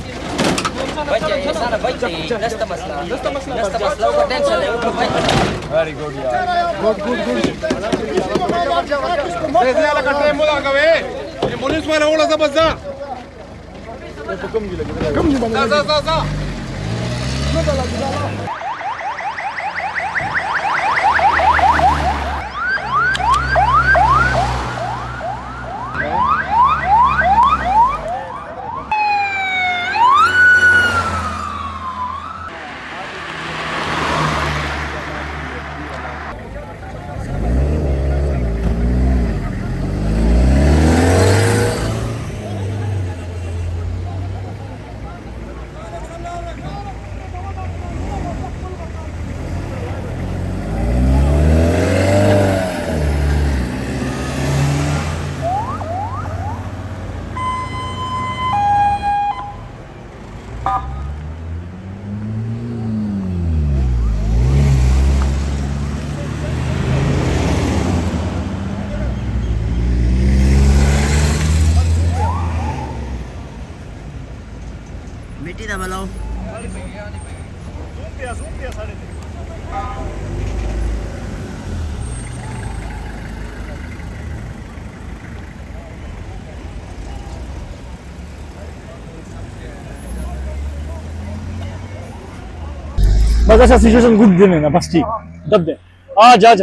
बच्चे ये सारा बच्चे दस्त मसला का टेंशन है उनको वेरी गुड यार good Desde la calle mola cabe. ये पुलिस वाला ओला सा बस जा. कम नहीं बना. जा. मिट्टी दा बनाओ सूप पे सारे बस ऐसा सिचुएशन गुड देने ना बस ठीक दब दे आ जा